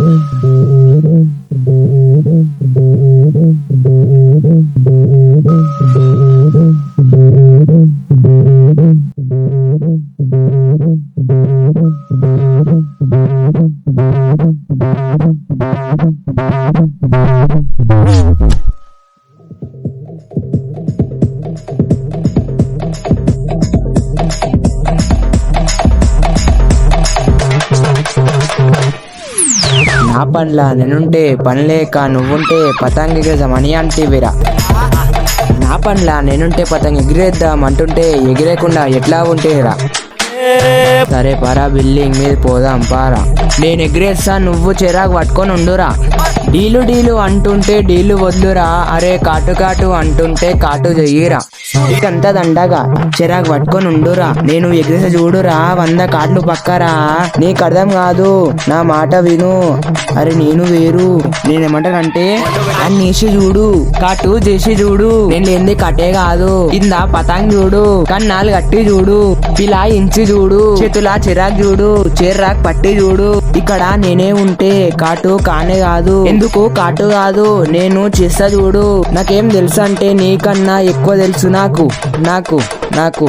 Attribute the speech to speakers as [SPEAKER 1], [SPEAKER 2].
[SPEAKER 1] నా పనిలా నేనుంటే పని లేక నువ్వుంటే పతంగి ఎగిరేద్దామని అంటివిరా. నా పనిలా నేనుంటే పతంగి ఎగిరేద్దాం అంటుంటే ఎగిరేకుండా ఎట్లా ఉంటేరా. సరే పారా, బిల్డింగ్ మీద పోదాం పారా. నేను ఎగిరేస్తా, నువ్వు చిరాకు పట్టుకొని ఉండురా. డీలు డీలు అంటుంటే డీలు వద్దురా. అరే కాటు కాటు అంటుంటే కాటు చెయ్యిరా. ఇదంతా దండగా చిరాకు పట్టుకొని ఉండురా. నేను ఎగిరేస చూడురా, 100 కాట్లు పక్కరా. నీకు అర్థం కాదు, నా మాట విను. అరే నేను వేరు, నేనేమంటానంటే అన్నేసి చూడు, కాటు చేసి చూడు. నేను లేనిది కట్టే కాదు, కింద పతంగ్ చూడు, కన్నాలు కట్టి చూడు, పిలా ఇంచి చూడు, చేతులా చిరాకు చూడు, చిరాకు పట్టి చూడు. ఇక్కడ నేనే ఉంటే కాటు కానే కాదు. ఎందుకు కాటు కాదు, నేను చేస్తా చూడు. నాకేం తెలుసు అంటే నీకన్నా ఎక్కువ తెలుసు నాకు నాకు నాకు